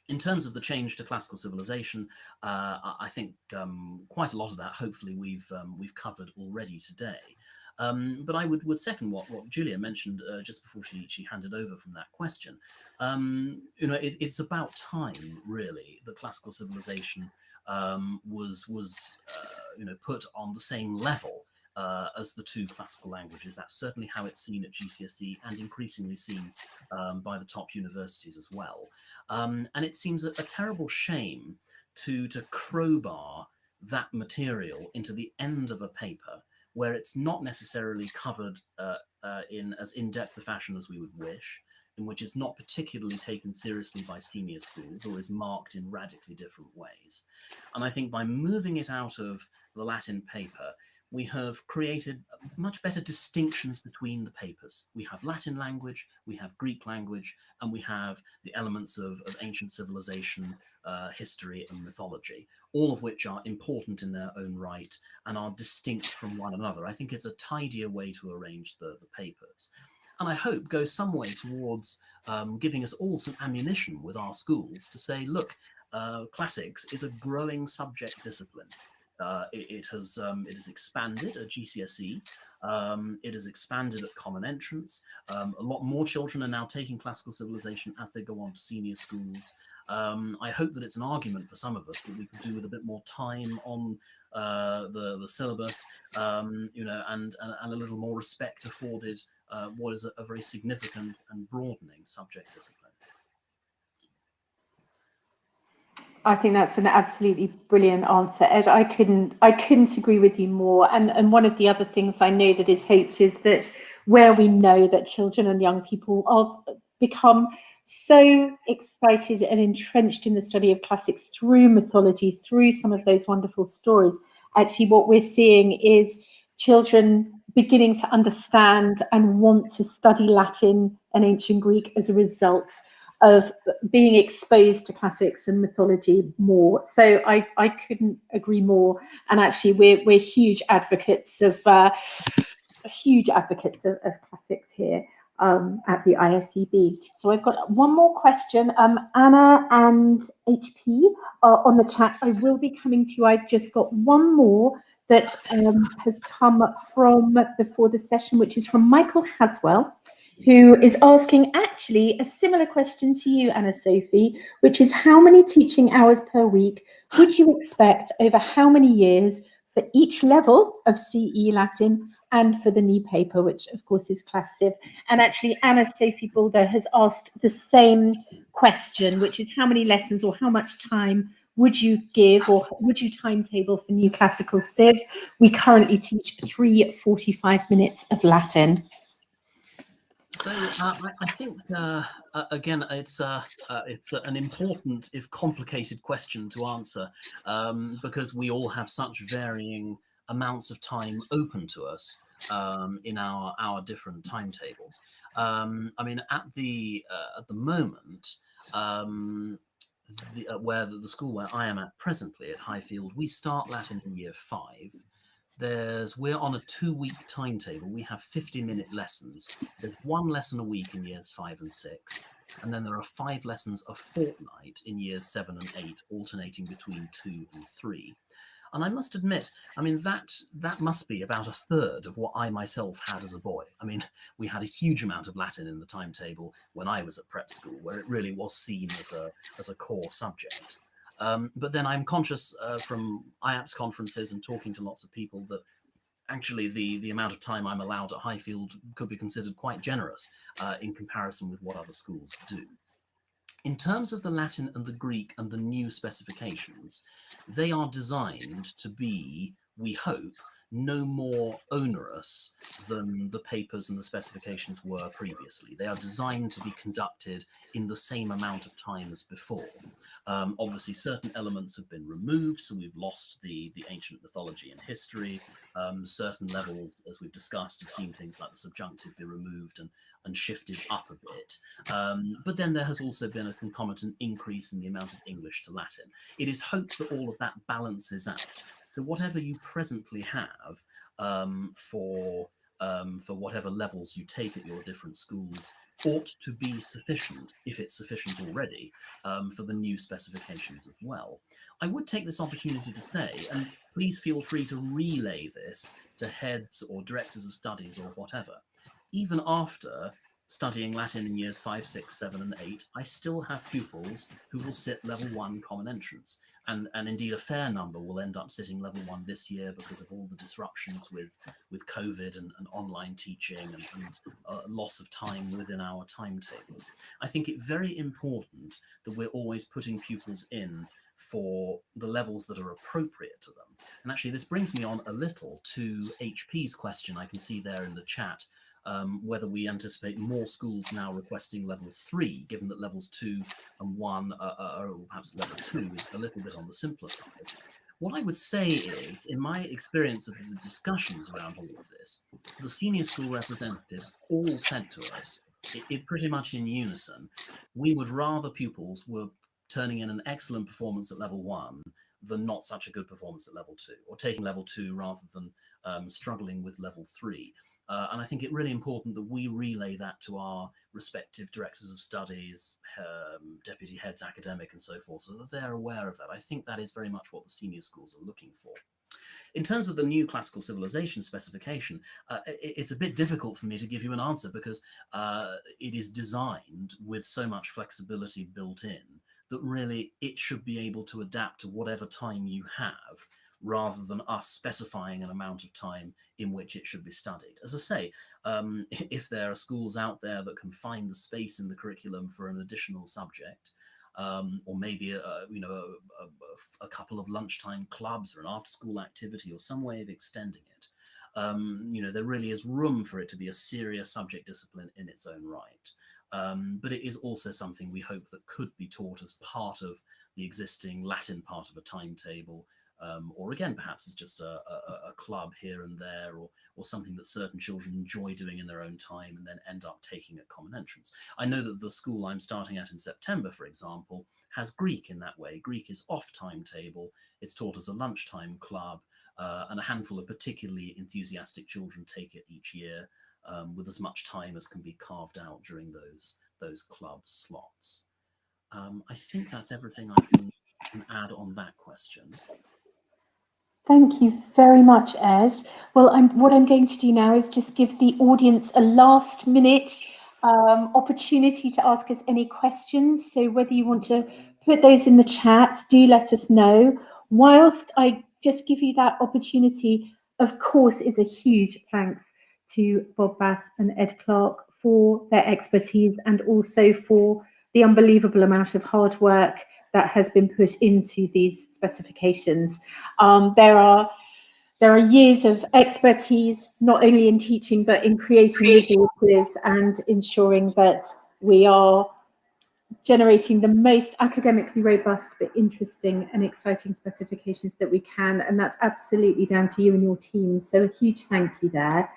In terms of the change to classical civilization, I think quite a lot of that, hopefully, we've covered already today. But I would second what Julia mentioned just before she handed over from that question. It's about time, really, that classical civilization was put on the same level as the 2 classical languages. That's certainly how it's seen at GCSE and increasingly seen by the top universities as well. And it seems a terrible shame to crowbar that material into the end of a paper where it's not necessarily covered in as in-depth a fashion as we would wish, in which it's not particularly taken seriously by senior schools or is marked in radically different ways. And I think by moving it out of the Latin paper, we have created much better distinctions between the papers. We have Latin language, we have Greek language, and we have the elements of ancient civilization, history and mythology, all of which are important in their own right and are distinct from one another. I think it's a tidier way to arrange the papers. And I hope goes some way towards giving us all some ammunition with our schools to say, look, classics is a growing subject discipline. It has expanded at GCSE. It has expanded at Common Entrance. A lot more children are now taking classical civilization as they go on to senior schools. I hope that it's an argument for some of us that we can do with a bit more time on the syllabus, you know, and a little more respect afforded what is a very significant and broadening subject discipline. I think that's an absolutely brilliant answer, Ed. I couldn't agree with you more. And one of the other things I know that is hoped is that where we know that children and young people are become so excited and entrenched in the study of classics through mythology, through some of those wonderful stories, actually what we're seeing is children beginning to understand and want to study Latin and ancient Greek as a result of being exposed to classics and mythology more. So I couldn't agree more. And actually, we're huge advocates of classics here at the ISEB. So I've got one more question. Anna and HP are on the chat. I will be coming to you. I've just got one more that has come from before the session, which is from Michael Haswell, who is asking actually a similar question to you, Anna Sophie, which is how many teaching hours per week would you expect over how many years for each level of CE Latin and for the new paper, which of course is Class Civ? And actually Anna Sophie Boulder has asked the same question, which is how many lessons or how much time would you give or would you timetable for new classical Civ? We currently teach 3 45 minutes of Latin. So I think again it's an important, if complicated, question to answer because we all have such varying amounts of time open to us in our different timetables. I mean, at the moment, where the school where I am at presently at Highfield, we start Latin in year 5. We're on a 2-week timetable. We have 50-minute lessons. There's 1 lesson a week in years 5 and 6, and then there are 5 lessons a fortnight in years 7 and 8, alternating between 2 and 3. And I must admit, I mean, that must be about 1/3 of what I myself had as a boy. I mean, we had a huge amount of Latin in the timetable when I was at prep school, where it really was seen as a core subject. But then I'm conscious from IAPS conferences and talking to lots of people that actually the amount of time I'm allowed at Highfield could be considered quite generous in comparison with what other schools do. In terms of the Latin and the Greek and the new specifications, they are designed to be, we hope, no more onerous than the papers and the specifications were previously. They are designed to be conducted in the same amount of time as before. Obviously, certain elements have been removed, so we've lost the ancient mythology and history. Certain levels, as we've discussed, have seen things like the subjunctive be removed and shifted up a bit. But then there has also been a concomitant increase in the amount of English to Latin. It is hoped that all of that balances out. So whatever you presently have for whatever levels you take at your different schools ought to be sufficient, if it's sufficient already, for the new specifications as well. I would take this opportunity to say, and please feel free to relay this to heads or directors of studies or whatever, even after studying Latin in years 5, 6, 7 and 8, I still have pupils who will sit level 1 common entrance. And indeed a fair number will end up sitting level 1 this year because of all the disruptions with COVID and online teaching and loss of time within our timetable. I think it's very important that we're always putting pupils in for the levels that are appropriate to them. And actually, this brings me on a little to HP's question I can see there in the chat, whether we anticipate more schools now requesting level 3, given that levels 2 and 1, or perhaps level 2 is a little bit on the simpler side. What I would say is, in my experience of the discussions around all of this, the senior school representatives all said to us, it pretty much in unison, we would rather pupils were turning in an excellent performance at level 1 than not such a good performance at level 2, or taking level 2 rather than struggling with level 3. And I think it's really important that we relay that to our respective directors of studies, deputy heads, academic, and so forth, so that they're aware of that. I think that is very much what the senior schools are looking for. In terms of the new classical civilization specification, it's a bit difficult for me to give you an answer because it is designed with so much flexibility built in that really it should be able to adapt to whatever time you have, rather than us specifying an amount of time in which it should be studied. As I say, if there are schools out there that can find the space in the curriculum for an additional subject, or maybe a couple of lunchtime clubs or an after-school activity or some way of extending it, there really is room for it to be a serious subject discipline in its own right. But it is also something we hope that could be taught as part of the existing Latin part of a timetable, or again, perhaps as just a club here and there, or something that certain children enjoy doing in their own time and then end up taking at common entrance. I know that the school I'm starting at in September, for example, has Greek in that way. Greek is off timetable. It's taught as a lunchtime club, and a handful of particularly enthusiastic children take it each year, with as much time as can be carved out during those club slots. I think that's everything I can add on that question. Thank you very much, Ed. Well, what I'm going to do now is just give the audience a last minute opportunity to ask us any questions. So whether you want to put those in the chat, do let us know. Whilst I just give you that opportunity, of course, it's a huge thanks to Bob Bass and Ed Clark for their expertise and also for the unbelievable amount of hard work that has been put into these specifications. There are years of expertise, not only in teaching, but in creating resources and ensuring that we are generating the most academically robust, but interesting and exciting specifications that we can. And that's absolutely down to you and your team. So a huge thank you there.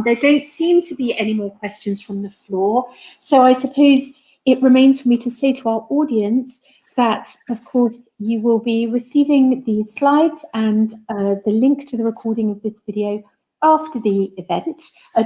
There don't seem to be any more questions from the floor. So I suppose it remains for me to say to our audience that, of course, you will be receiving the slides and the link to the recording of this video after the event.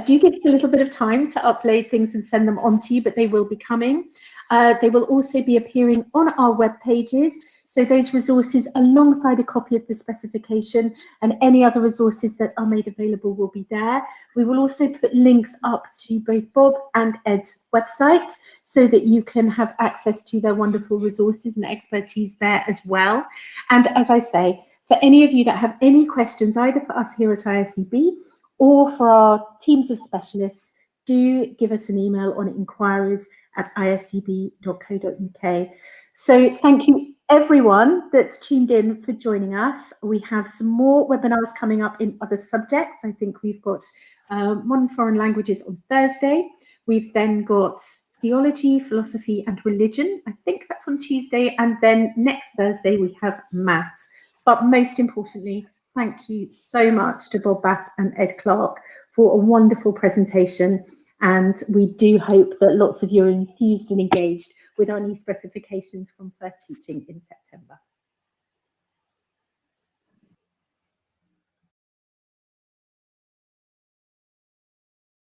Do give us a little bit of time to upload things and send them on to you, but they will be coming. They will also be appearing on our web pages. So those resources alongside a copy of the specification and any other resources that are made available will be there. We will also put links up to both Bob and Ed's websites so that you can have access to their wonderful resources and expertise there as well. And as I say, for any of you that have any questions, either for us here at ISEB or for our teams of specialists, do give us an email on inquiries@iseb.co.uk. So thank you everyone that's tuned in for joining us. We have some more webinars coming up in other subjects. I think we've got one foreign languages on Thursday. We've then got theology, philosophy and religion. I think that's on Tuesday. And then next Thursday we have maths. But most importantly, thank you so much to Bob Bass and Ed Clark for a wonderful presentation. And we do hope that lots of you are enthused and engaged with our new specifications from First Teaching in September.